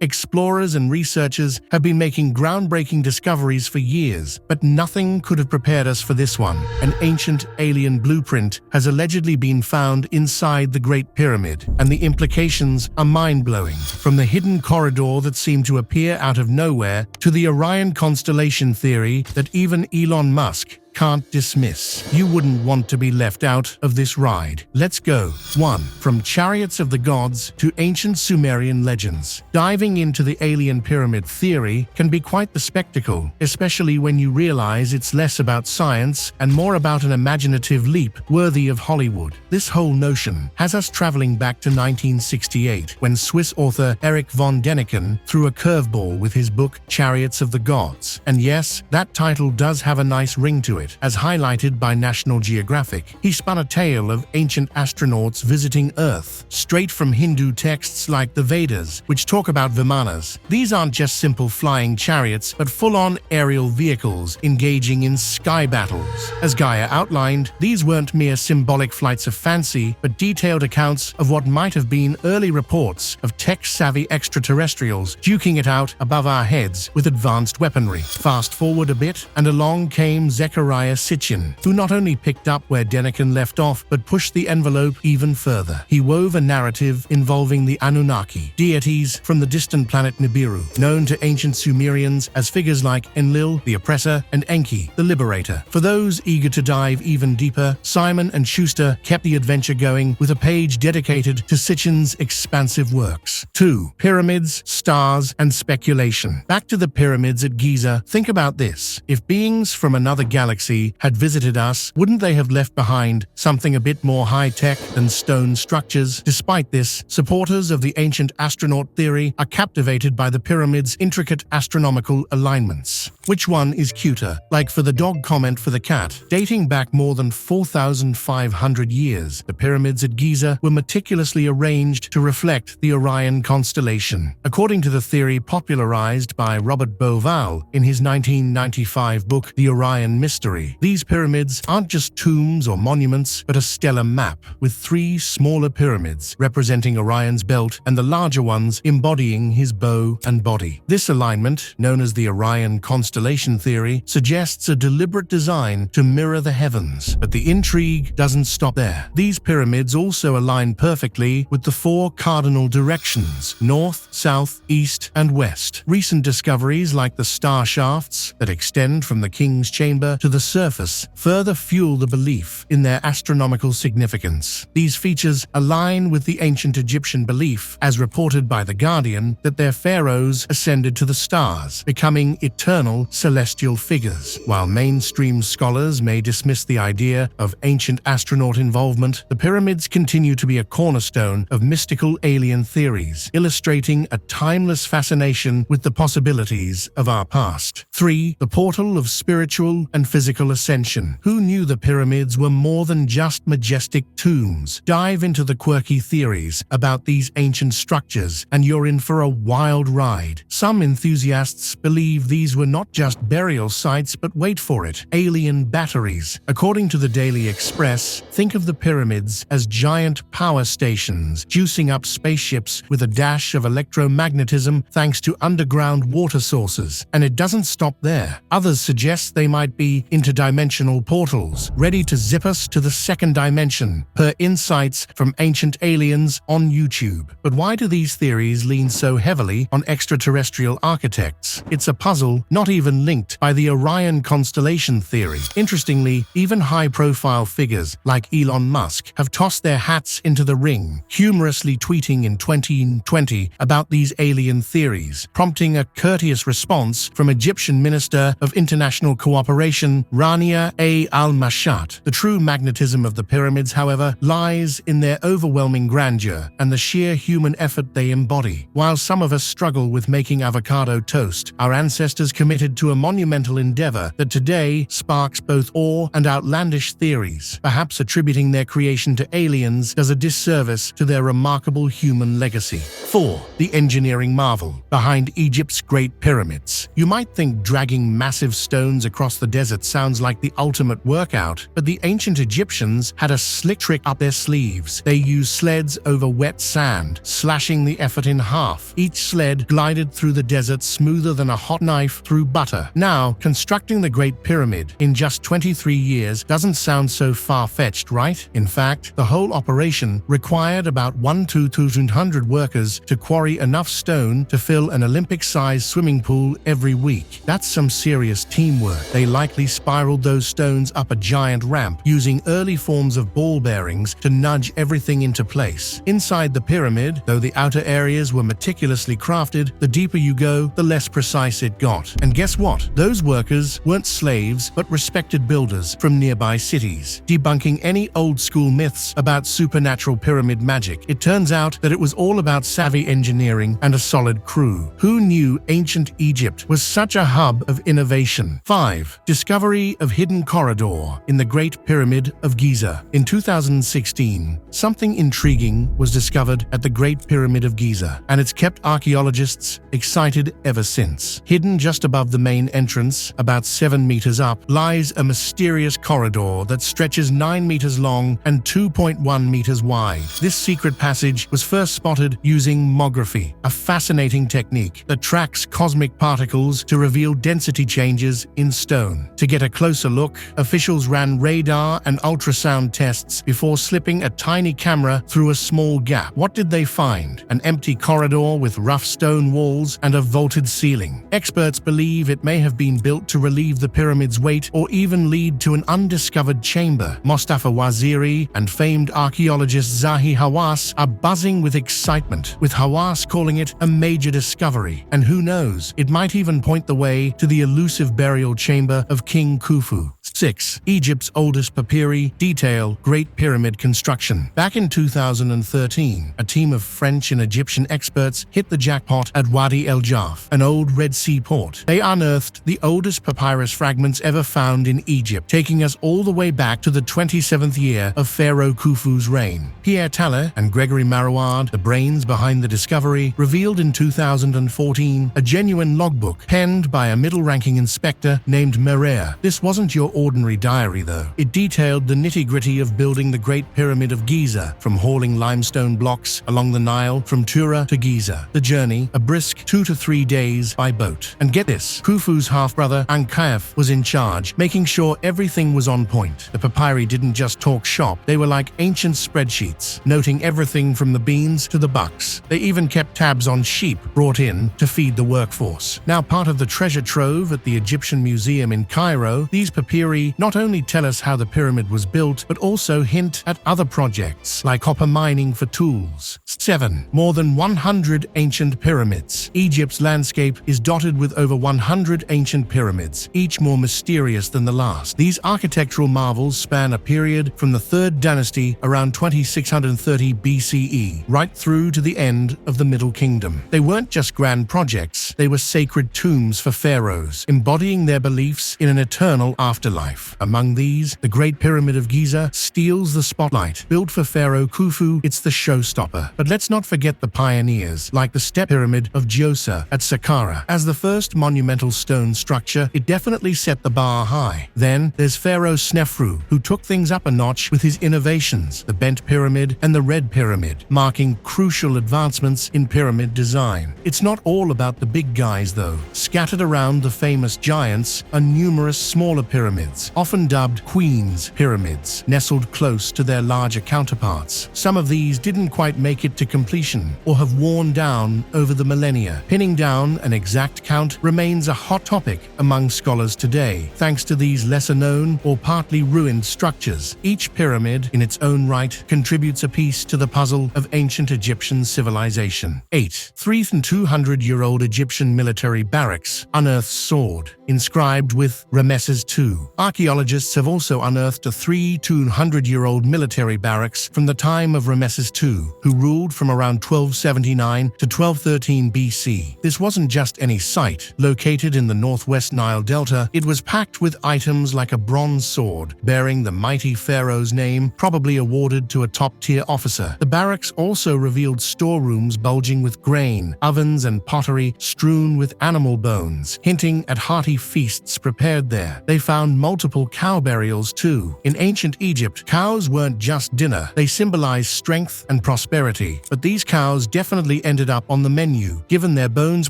Explorers and researchers have been making groundbreaking discoveries for years, but nothing could have prepared us for this one. An ancient alien blueprint has allegedly been found inside the Great Pyramid, and the implications are mind-blowing. From the hidden corridor that seemed to appear out of nowhere to the Orion Constellation Theory that even Elon Musk can't dismiss. You wouldn't want to be left out of this ride. Let's go. 1. From Chariots of the Gods to ancient Sumerian legends. Diving into the alien pyramid theory can be quite the spectacle, especially when you realize it's less about science and more about an imaginative leap worthy of Hollywood. This whole notion has us traveling back to 1968, when Swiss author Erich von Däniken threw a curveball with his book Chariots of the Gods. And yes, that title does have a nice ring to it. As highlighted by National Geographic, he spun a tale of ancient astronauts visiting Earth, straight from Hindu texts like the Vedas, which talk about Vimanas. These aren't just simple flying chariots, but full-on aerial vehicles engaging in sky battles. As Gaia outlined, these weren't mere symbolic flights of fancy, but detailed accounts of what might have been early reports of tech-savvy extraterrestrials duking it out above our heads with advanced weaponry. Fast forward a bit, and along came Zechariah Sitchin, who not only picked up where Däniken left off, but pushed the envelope even further. He wove a narrative involving the Anunnaki, deities from the distant planet Nibiru, known to ancient Sumerians as figures like Enlil, the oppressor, and Enki, the liberator. For those eager to dive even deeper, Simon and Schuster kept the adventure going with a page dedicated to Sitchin's expansive works. 2. Pyramids, stars, and speculation. Back to the pyramids at Giza, think about this. If beings from another galaxy had visited us, wouldn't they have left behind something a bit more high-tech than stone structures? Despite this, supporters of the ancient astronaut theory are captivated by the pyramid's intricate astronomical alignments. Which one is cuter? Like for the dog comment for the cat. Dating back more than 4,500 years, the pyramids at Giza were meticulously arranged to reflect the Orion constellation. According to the theory popularized by Robert Bauval in his 1995 book, The Orion Mystery, these pyramids aren't just tombs or monuments, but a stellar map, with 3 smaller pyramids representing Orion's belt and the larger ones embodying his bow and body. This alignment, known as the Orion Constellation Theory, suggests a deliberate design to mirror the heavens. But the intrigue doesn't stop there. These pyramids also align perfectly with the 4 cardinal directions: north, south, east, and west. Recent discoveries like the star shafts that extend from the King's Chamber to the surface further fuel the belief in their astronomical significance. These features align with the ancient Egyptian belief, as reported by The Guardian, that their pharaohs ascended to the stars, becoming eternal celestial figures. While mainstream scholars may dismiss the idea of ancient astronaut involvement, the pyramids continue to be a cornerstone of mystical alien theories, illustrating a timeless fascination with the possibilities of our past. 3. The portal of spiritual and physical ascension. Who knew the pyramids were more than just majestic tombs? Dive into the quirky theories about these ancient structures, and you're in for a wild ride. Some enthusiasts believe these were not just burial sites, but wait for it, alien batteries. According to the Daily Express, think of the pyramids as giant power stations, juicing up spaceships with a dash of electromagnetism thanks to underground water sources. And it doesn't stop there. Others suggest they might be interdimensional portals, ready to zip us to the second dimension, per insights from ancient aliens on YouTube. But why do these theories lean so heavily on extraterrestrial architects? It's a puzzle not even linked by the Orion Constellation Theory. Interestingly, even high-profile figures like Elon Musk have tossed their hats into the ring, humorously tweeting in 2020 about these alien theories, prompting a courteous response from Egyptian Minister of International Cooperation Rania al-Mashat. The true magnetism of the pyramids, however, lies in their overwhelming grandeur and the sheer human effort they embody. While some of us struggle with making avocado toast, our ancestors committed to a monumental endeavor that today sparks both awe and outlandish theories. Perhaps attributing their creation to aliens does a disservice to their remarkable human legacy. 4. The engineering marvel behind Egypt's Great Pyramids. You might think dragging massive stones across the desert sounds like the ultimate workout, but the ancient Egyptians had a slick trick up their sleeves. They used sleds over wet sand, slashing the effort in half. Each sled glided through the desert smoother than a hot knife through butter. Now, constructing the Great Pyramid in just 23 years doesn't sound so far-fetched, right? In fact, the whole operation required about 1,200 workers to quarry enough stone to fill an Olympic-sized swimming pool every week. That's some serious teamwork. They likely spiraled those stones up a giant ramp, using early forms of ball bearings to nudge everything into place. Inside the pyramid, though the outer areas were meticulously crafted, the deeper you go, the less precise it got. And guess what? Those workers weren't slaves, but respected builders from nearby cities, debunking any old-school myths about supernatural pyramid magic. It turns out that it was all about savvy engineering and a solid crew. Who knew ancient Egypt was such a hub of innovation? 5. Discovery of hidden corridor in the Great Pyramid of Giza. In 2016, something intriguing was discovered at the Great Pyramid of Giza, and it's kept archaeologists excited ever since. Hidden just above the main entrance, about 7 meters up, lies a mysterious corridor that stretches 9 meters long and 2.1 meters wide. This secret passage was first spotted using Mummify, a fascinating technique that tracks cosmic particles to reveal density changes in stone. To get a closer look, officials ran radar and ultrasound tests before slipping a tiny camera through a small gap. What did they find? An empty corridor with rough stone walls and a vaulted ceiling. Experts believe it may have been built to relieve the pyramid's weight or even lead to an undiscovered chamber. Mustafa Waziri and famed archaeologist Zahi Hawass are buzzing with excitement, with Hawass calling it a major discovery. And who knows, it might even point the way to the elusive burial chamber of King Khufu. 6. Egypt's oldest papyri detail Great Pyramid construction. Back in 2013, a team of French and Egyptian experts hit the jackpot at Wadi El Jaf, an old Red Sea port. They unearthed the oldest papyrus fragments ever found in Egypt, taking us all the way back to the 27th year of Pharaoh Khufu's reign. Pierre Taller and Gregory Marouard, the brains behind the discovery, revealed in 2014 a genuine logbook penned by a middle-ranking inspector named Merer. This wasn't your ordinary diary, though. It detailed the nitty-gritty of building the Great Pyramid of Giza, from hauling limestone blocks along the Nile from Tura to Giza. The journey, a brisk 2 to 3 days by boat. And get this, Khufu's half-brother Ankheif was in charge, making sure everything was on point. The papyri didn't just talk shop, they were like ancient spreadsheets, noting everything from the beans to the bucks. They even kept tabs on sheep brought in to feed the workforce. Now part of the treasure trove at the Egyptian Museum in Cairo, these papyri not only tell us how the pyramid was built, but also hint at other projects, like copper mining for tools. 7. More than 100 ancient pyramids. Egypt's landscape is dotted with over 100 ancient pyramids, each more mysterious than the last. These architectural marvels span a period from the 3rd dynasty around 2630 BCE, right through to the end of the Middle Kingdom. They weren't just grand projects, they were sacred tombs for pharaohs, embodying their beliefs in an eternal afterlife. Among these, the Great Pyramid of Giza steals the spotlight. Built for Pharaoh Khufu, it's the showstopper. But let's not forget the pioneers, like the Step Pyramid of Djoser at Saqqara. As the first monumental stone structure, it definitely set the bar high. Then there's Pharaoh Snefru, who took things up a notch with his innovations, the Bent Pyramid and the Red Pyramid, marking crucial advancements in pyramid design. It's not all about the big guys, though. Scattered around the famous giants are numerous smaller pyramids, often dubbed Queen's Pyramids, nestled close to their larger counterparts. Some of these didn't quite make it to completion or have worn down over the millennia. Pinning down an exact count remains a hot topic among scholars today, thanks to these lesser-known or partly ruined structures. Each pyramid, in its own right, contributes a piece to the puzzle of ancient Egyptian civilization. 8. 3,200-year-old Egyptian military barracks unearthed sword, inscribed with Ramesses II. Archaeologists have also unearthed a 3,200-year-old military barracks from the time of Ramesses II, who ruled from around 1279 to 1213 BC. This wasn't just any site. Located in the northwest Nile Delta, it was packed with items like a bronze sword bearing the mighty pharaoh's name, probably awarded to a top-tier officer. The barracks also revealed storerooms bulging with grain, ovens and pottery strewn with animal bones, hinting at hearty feasts prepared there. They found multiple cow burials too. In ancient Egypt, cows weren't just dinner. They symbolized strength and prosperity. But these cows definitely ended up on the menu, given their bones'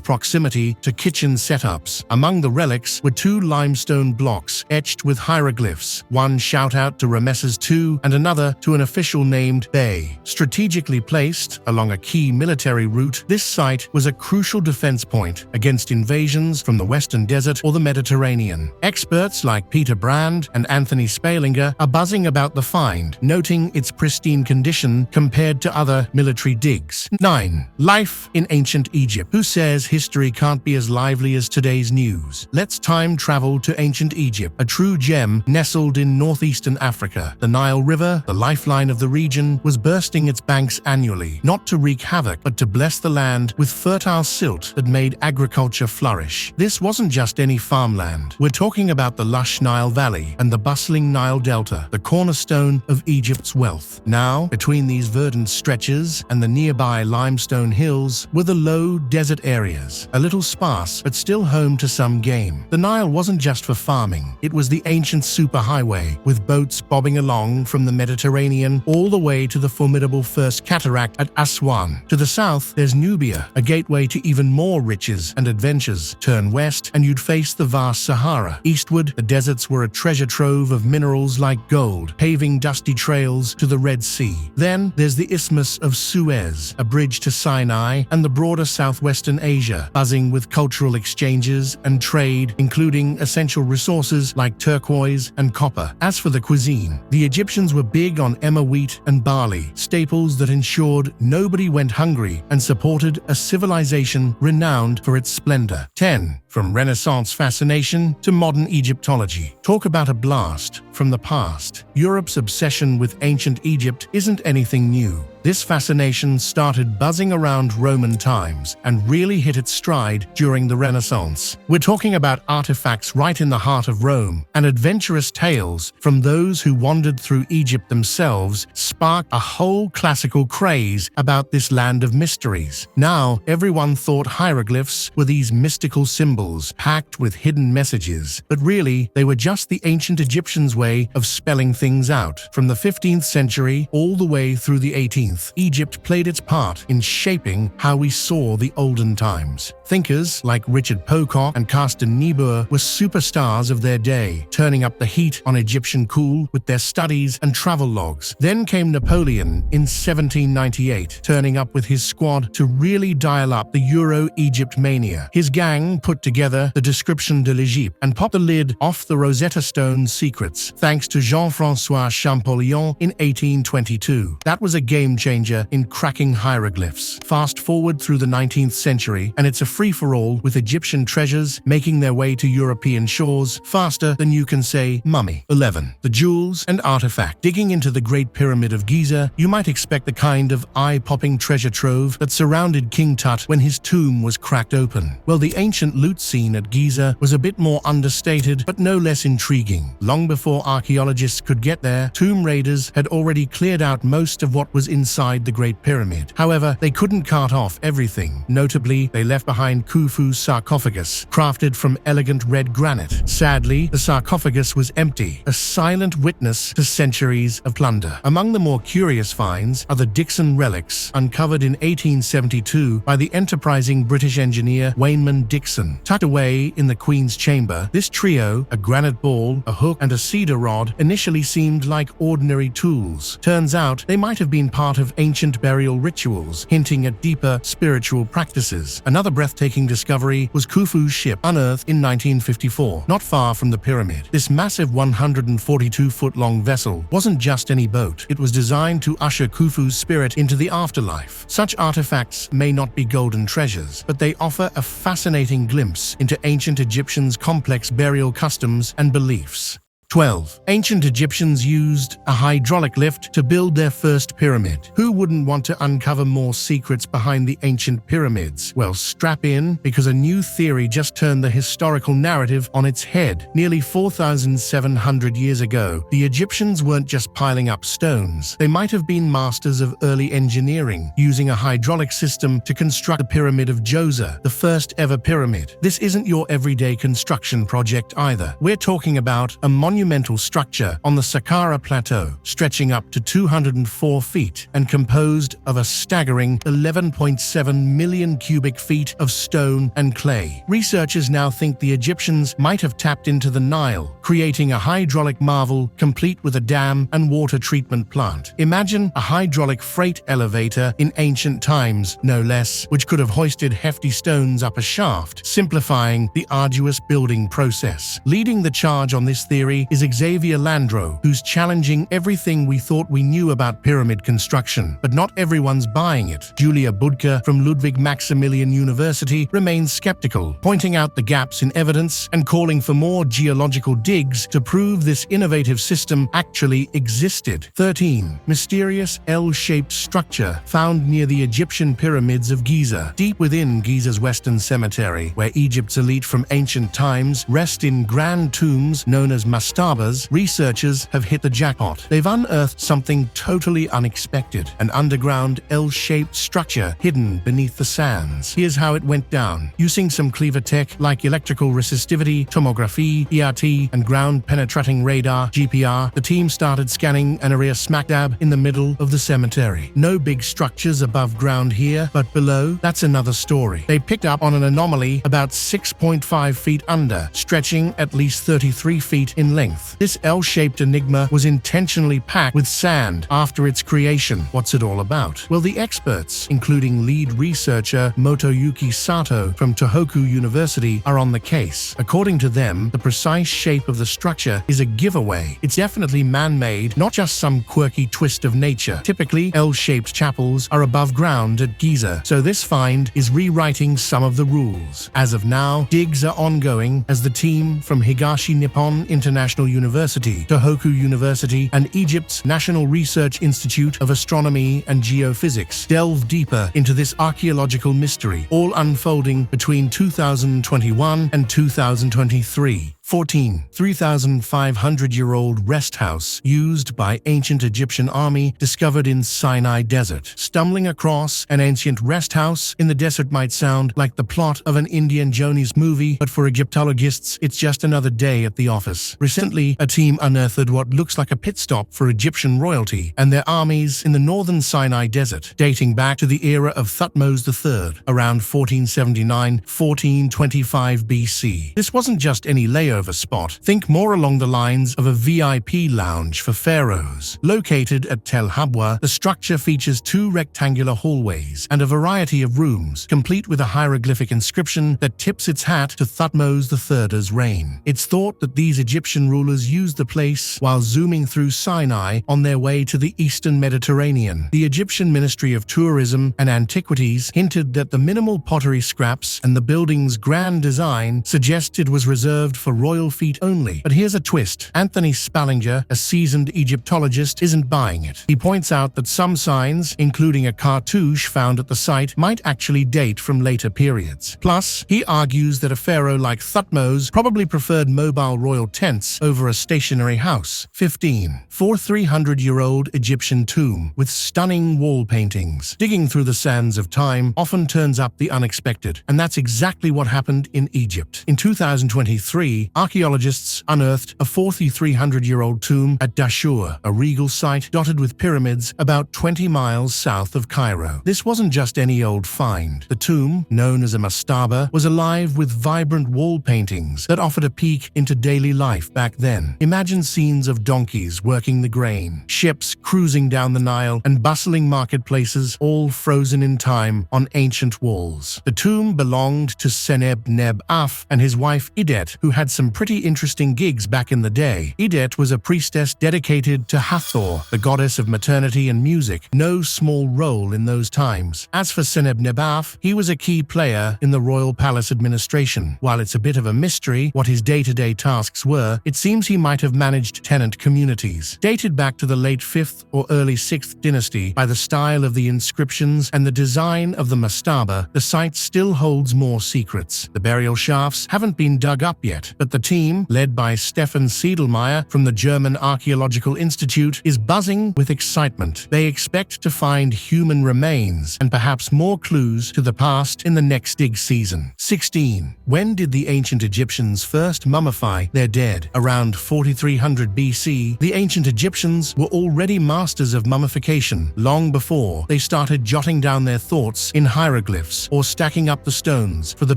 proximity to kitchen setups. Among the relics were 2 limestone blocks etched with hieroglyphs, one shout out to Ramesses II and another to an official named Bey. Strategically placed along a key military route, this site was a crucial defense point against invasions from the Western Desert or the Mediterranean. Experts like Peter Brand and Anthony Spalinger are buzzing about the find, noting its pristine condition compared to other military digs. 9. Life in ancient Egypt. Who says history can't be as lively as today's news? Let's time travel to ancient Egypt, a true gem nestled in northeastern Africa. The Nile River, the lifeline of the region, was bursting its banks annually, not to wreak havoc, but to bless the land with fertile silt that made agriculture flourish. This wasn't just any farmland. We're talking about the lush Nile Valley and the bustling Nile Delta, the cornerstone of Egypt's wealth. Now, between these verdant stretches and the nearby limestone hills were the low desert areas, a little sparse but still home to some game. The Nile wasn't just for farming. It was the ancient superhighway, with boats bobbing along from the Mediterranean all the way to the formidable First Cataract at Aswan. To the south, there's Nubia, a gateway to even more riches and adventures. Turn west and you'd face the vast Sahara. Eastward, the deserts were a treasure trove of minerals like gold, paving dusty trails to the Red Sea. Then there's the Isthmus of Suez, a bridge to Sinai and the broader southwestern Asia, buzzing with cultural exchanges and trade, including essential resources like turquoise and copper. As for the cuisine, the Egyptians were big on emmer wheat and barley, staples that ensured nobody went hungry and supported a civilization renowned for its splendor. 10. From Renaissance fascination to modern Egyptology. Talk about a blast from the past. Europe's obsession with ancient Egypt isn't anything new. This fascination started buzzing around Roman times and really hit its stride during the Renaissance. We're talking about artifacts right in the heart of Rome, and adventurous tales from those who wandered through Egypt themselves sparked a whole classical craze about this land of mysteries. Now, everyone thought hieroglyphs were these mystical symbols packed with hidden messages, but really, they were just the ancient Egyptians' way of spelling things out. From the 15th century all the way through the 18th, Egypt played its part in shaping how we saw the olden times. Thinkers like Richard Pocock and Carsten Niebuhr were superstars of their day, turning up the heat on Egyptian cool with their studies and travel logs. Then came Napoleon in 1798, turning up with his squad to really dial up the Euro-Egypt mania. His gang put together the Description de l'Egypte and popped the lid off the Rosetta Stone secrets, thanks to Jean-François Champollion in 1822. That was a game changer in cracking hieroglyphs. Fast forward through the 19th century, and it's a free-for-all with Egyptian treasures making their way to European shores faster than you can say mummy. 11. The jewels and artifact. Digging into the Great Pyramid of Giza, you might expect the kind of eye-popping treasure trove that surrounded King Tut when his tomb was cracked open. Well, the ancient loot scene at Giza was a bit more understated, but no less intriguing. Long before archaeologists could get there, tomb raiders had already cleared out most of what was inside the Great Pyramid. However, they couldn't cart off everything. Notably, they left behind Khufu's sarcophagus, crafted from elegant red granite. Sadly, the sarcophagus was empty, a silent witness to centuries of plunder. Among the more curious finds are the Dixon relics, uncovered in 1872 by the enterprising British engineer Wayneman Dixon. Tucked away in the Queen's chamber, this trio, a granite ball, a hook, and a cedar rod, initially seemed like ordinary tools. Turns out, they might have been part of ancient burial rituals, hinting at deeper spiritual practices. Another breathtaking discovery was Khufu's ship, unearthed in 1954, not far from the pyramid. This massive 142-foot-long vessel wasn't just any boat. It was designed to usher Khufu's spirit into the afterlife. Such artifacts may not be golden treasures, but they offer a fascinating glimpse into ancient Egyptians' complex burial customs and beliefs. 12. Ancient Egyptians used a hydraulic lift to build their first pyramid. Who wouldn't want to uncover more secrets behind the ancient pyramids? Well, strap in, because a new theory just turned the historical narrative on its head. Nearly 4,700 years ago, the Egyptians weren't just piling up stones. They might have been masters of early engineering, using a hydraulic system to construct the Pyramid of Djoser, the first ever pyramid. This isn't your everyday construction project either. We're talking about a monumental structure on the Saqqara Plateau, stretching up to 204 feet and composed of a staggering 11.7 million cubic feet of stone and clay. Researchers now think the Egyptians might have tapped into the Nile, creating a hydraulic marvel complete with a dam and water treatment plant. Imagine a hydraulic freight elevator in ancient times, no less, which could have hoisted hefty stones up a shaft, simplifying the arduous building process. Leading the charge on this theory is Xavier Landreau, who's challenging everything we thought we knew about pyramid construction, but not everyone's buying it. Julia Budke from Ludwig Maximilian University remains skeptical, pointing out the gaps in evidence and calling for more geological digs to prove this innovative system actually existed. 13. Mysterious L-shaped structure found near the Egyptian pyramids of Giza. Deep within Giza's Western Cemetery, where Egypt's elite from ancient times rest in grand tombs known as mastabas, researchers have hit the jackpot. They've unearthed something totally unexpected, an underground L-shaped structure hidden beneath the sands. Here's how it went down. Using some clever tech like electrical resistivity, tomography, ERT, and ground-penetrating radar, GPR, the team started scanning an area smack dab in the middle of the cemetery. No big structures above ground here, but below, that's another story. They picked up on an anomaly about 6.5 feet under, stretching at least 33 feet in length. This L-shaped enigma was intentionally packed with sand after its creation. What's it all about? Well, the experts, including lead researcher Motoyuki Sato from Tohoku University, are on the case. According to them, the precise shape of the structure is a giveaway. It's definitely man-made, not just some quirky twist of nature. Typically, L-shaped chapels are above ground at Giza, so this find is rewriting some of the rules. As of now, digs are ongoing as the team from Higashi Nippon International University, Tohoku University, and Egypt's National Research Institute of Astronomy and Geophysics delve deeper into this archaeological mystery, all unfolding between 2021 and 2023. 14. 3,500-year-old rest house used by ancient Egyptian army discovered in Sinai Desert. Stumbling across an ancient rest house in the desert might sound like the plot of an Indiana Jones movie, but for Egyptologists, it's just another day at the office. Recently, a team unearthed what looks like a pit stop for Egyptian royalty and their armies in the northern Sinai Desert, dating back to the era of Thutmose III, around 1479-1425 BC. This wasn't just any layover spot. Think more along the lines of a VIP lounge for pharaohs. Located at Tel Habwa, the structure features 2 rectangular hallways and a variety of rooms, complete with a hieroglyphic inscription that tips its hat to Thutmose III's reign. It's thought that these Egyptian rulers used the place while zooming through Sinai on their way to the eastern Mediterranean. The Egyptian Ministry of Tourism and Antiquities hinted that the minimal pottery scraps and the building's grand design suggest it was reserved for royal feet only. But here's a twist. Anthony Spallinger, a seasoned Egyptologist, isn't buying it. He points out that some signs, including a cartouche found at the site, might actually date from later periods. Plus, he argues that a pharaoh like Thutmose probably preferred mobile royal tents over a stationary house. 15. 300-year-old Egyptian tomb with stunning wall paintings. Digging through the sands of time often turns up the unexpected, and that's exactly what happened in Egypt. In 2023, archaeologists unearthed a 4,300-year-old tomb at Dashur, a regal site dotted with pyramids about 20 miles south of Cairo. This wasn't just any old find. The tomb, known as a mastaba, was alive with vibrant wall paintings that offered a peek into daily life back then. Imagine scenes of donkeys working the grain, ships cruising down the Nile, and bustling marketplaces, all frozen in time on ancient walls. The tomb belonged to Seneb Neb Af and his wife Idet, who had some some pretty interesting gigs back in the day. Edet was a priestess dedicated to Hathor, the goddess of maternity and music, no small role in those times. As for Seneb-Nebaf, he was a key player in the royal palace administration. While it's a bit of a mystery what his day-to-day tasks were, it seems he might have managed tenant communities. Dated back to the late 5th or early 6th dynasty, by the style of the inscriptions and the design of the mastaba, the site still holds more secrets. The burial shafts haven't been dug up yet, but the team, led by Stefan Siedelmeier from the German Archaeological Institute, is buzzing with excitement. They expect to find human remains and perhaps more clues to the past in the next dig season. 16. When did the ancient Egyptians first mummify their dead? Around 4300 BC, the ancient Egyptians were already masters of mummification long before they started jotting down their thoughts in hieroglyphs or stacking up the stones for the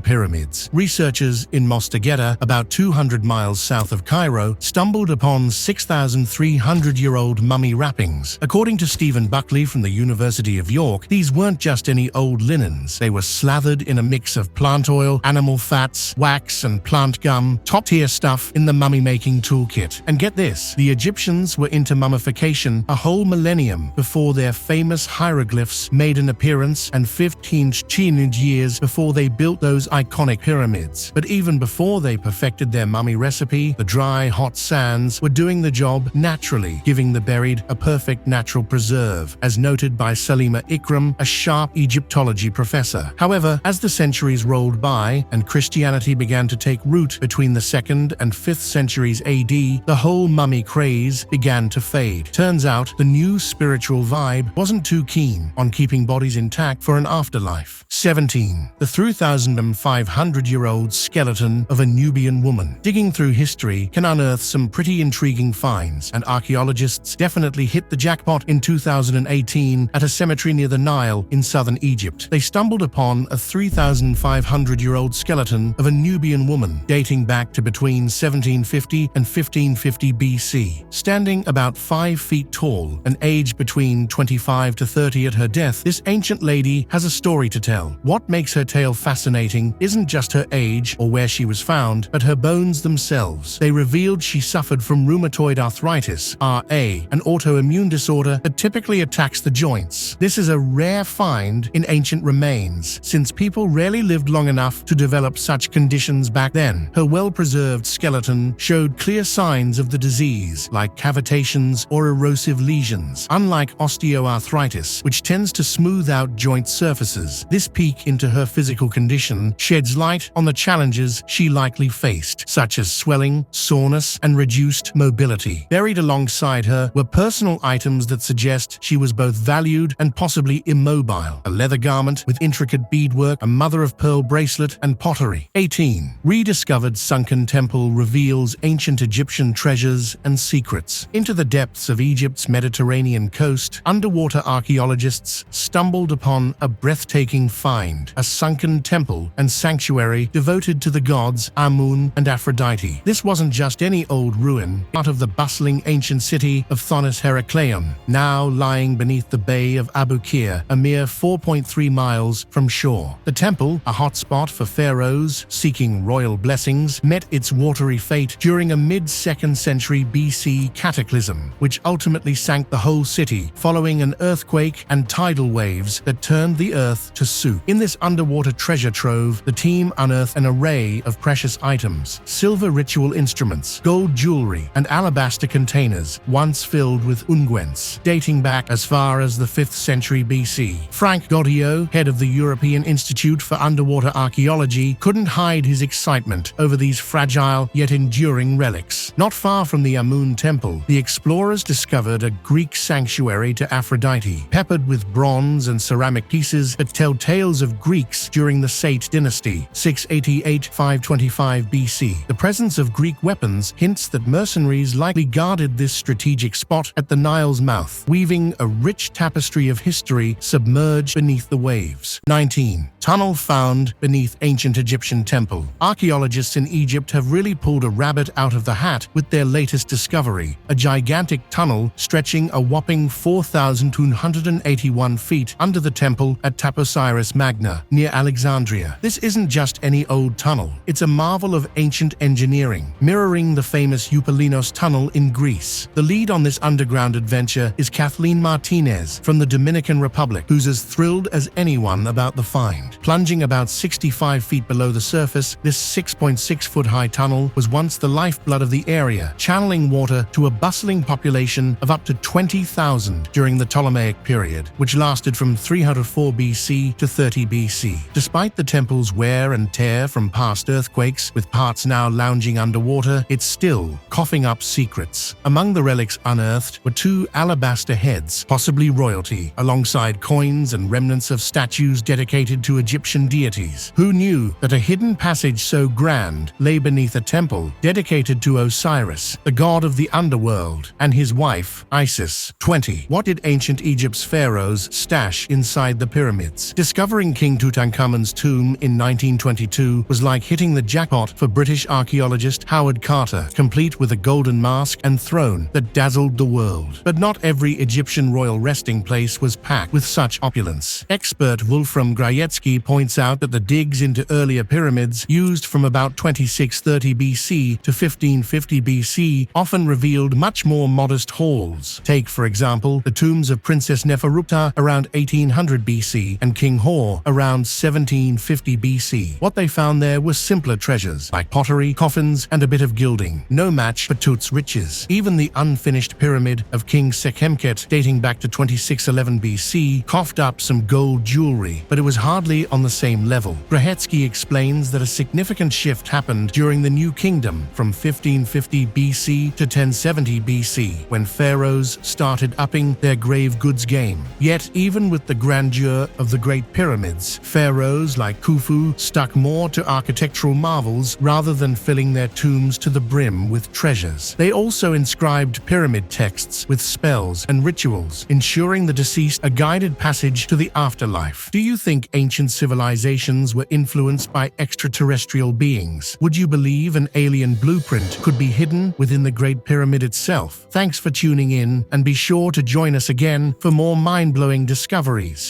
pyramids. Researchers in Mostagaeta, about 200 miles south of Cairo, stumbled upon 6,300-year-old mummy wrappings. According to Stephen Buckley from the University of York, these weren't just any old linens. They were slathered in a mix of plant oil, animal fats, wax, and plant gum, top-tier stuff in the mummy-making toolkit. And get this, the Egyptians were into mummification a whole millennium before their famous hieroglyphs made an appearance and 1500 years before they built those iconic pyramids. But even before they perfected their mummy recipe, the dry, hot sands were doing the job naturally, giving the buried a perfect natural preserve, as noted by Salima Ikram, a sharp Egyptology professor. However, as the centuries rolled by and Christianity began to take root between the 2nd and 5th centuries AD, the whole mummy craze began to fade. Turns out the new spiritual vibe wasn't too keen on keeping bodies intact for an afterlife. 17. The 3,500-year-old skeleton of a Nubian woman. Digging through history can unearth some pretty intriguing finds, and archaeologists definitely hit the jackpot in 2018 at a cemetery near the Nile in southern Egypt. They stumbled upon a 3,500-year-old skeleton of a Nubian woman dating back to between 1750 and 1550 BC. Standing about 5 feet tall and aged between 25 to 30 at her death, this ancient lady has a story to tell. What makes her tale fascinating isn't just her age or where she was found, but her bones themselves. They revealed she suffered from rheumatoid arthritis, RA, an autoimmune disorder that typically attacks the joints. This is a rare find in ancient remains, since people rarely lived long enough to develop such conditions back then. Her well-preserved skeleton showed clear signs of the disease, like cavitations or erosive lesions. Unlike osteoarthritis, which tends to smooth out joint surfaces, this peek into her physical condition sheds light on the challenges she likely faced, such as swelling, soreness, and reduced mobility. Buried alongside her were personal items that suggest she was both valued and possibly immobile. A leather garment with intricate beadwork, a mother-of-pearl bracelet, and pottery. 18. Rediscovered sunken temple reveals ancient Egyptian treasures and secrets. Into the depths of Egypt's Mediterranean coast, underwater archaeologists stumbled upon a breathtaking find, a sunken temple and sanctuary devoted to the gods Amun and Aphrodite. This wasn't just any old ruin, part of the bustling ancient city of Thonis Herakleion, now lying beneath the bay of Abu Qir, a mere 4.3 miles from shore. The temple, a hotspot for pharaohs seeking royal blessings, met its watery fate during a mid-2nd century BC cataclysm, which ultimately sank the whole city following an earthquake and tidal waves that turned the earth to soup. In this underwater treasure trove, the team unearthed an array of precious items: silver ritual instruments, gold jewelry, and alabaster containers, once filled with unguents, dating back as far as the 5th century BC. Frank Gaudio, head of the European Institute for Underwater Archaeology, couldn't hide his excitement over these fragile yet enduring relics. Not far from the Amun temple, the explorers discovered a Greek sanctuary to Aphrodite, peppered with bronze and ceramic pieces that tell tales of Greeks during the Sate dynasty, 688-525 BC. The presence of Greek weapons hints that mercenaries likely guarded this strategic spot at the Nile's mouth, weaving a rich tapestry of history submerged beneath the waves. 19. Tunnel found beneath ancient Egyptian temple. Archaeologists in Egypt have really pulled a rabbit out of the hat with their latest discovery, a gigantic tunnel stretching a whopping 4,281 feet under the temple at Taposiris Magna, near Alexandria. This isn't just any old tunnel. It's a marvel of ancient ancient engineering, mirroring the famous Eupalinos tunnel in Greece. The lead on this underground adventure is Kathleen Martinez from the Dominican Republic, who's as thrilled as anyone about the find. Plunging about 65 feet below the surface, this 6.6-foot-high tunnel was once the lifeblood of the area, channeling water to a bustling population of up to 20,000 during the Ptolemaic period, which lasted from 304 BC to 30 BC. Despite the temple's wear and tear from past earthquakes, with parts now lounging underwater, it's still coughing up secrets. Among the relics unearthed were 2 alabaster heads, possibly royalty, alongside coins and remnants of statues dedicated to Egyptian deities. Who knew that a hidden passage so grand lay beneath a temple dedicated to Osiris, the god of the underworld, and his wife, Isis? 20. What did ancient Egypt's pharaohs stash inside the pyramids? Discovering King Tutankhamun's tomb in 1922 was like hitting the jackpot for British archaeologist Howard Carter, complete with a golden mask and throne that dazzled the world. But not every Egyptian royal resting place was packed with such opulence. Expert Wolfram Grajecki points out that the digs into earlier pyramids, used from about 2630 BC to 1550 BC, often revealed much more modest halls. Take, for example, the tombs of Princess Neferupta around 1800 BC and King Hor around 1750 BC. What they found there were simpler treasures, like pottery, coffins, and a bit of gilding. No match for Tut's riches. Even the unfinished pyramid of King Sekhemket, dating back to 2611 BC, coughed up some gold jewelry, but it was hardly on the same level. Grajecki explains that a significant shift happened during the New Kingdom from 1550 BC to 1070 BC, when pharaohs started upping their grave goods game. Yet, even with the grandeur of the Great Pyramids, pharaohs like Khufu stuck more to architectural marvels rather than filling their tombs to the brim with treasures. They also inscribed pyramid texts with spells and rituals, ensuring the deceased a guided passage to the afterlife. Do you think ancient civilizations were influenced by extraterrestrial beings? Would you believe an alien blueprint could be hidden within the Great Pyramid itself? Thanks for tuning in, and be sure to join us again for more mind-blowing discoveries.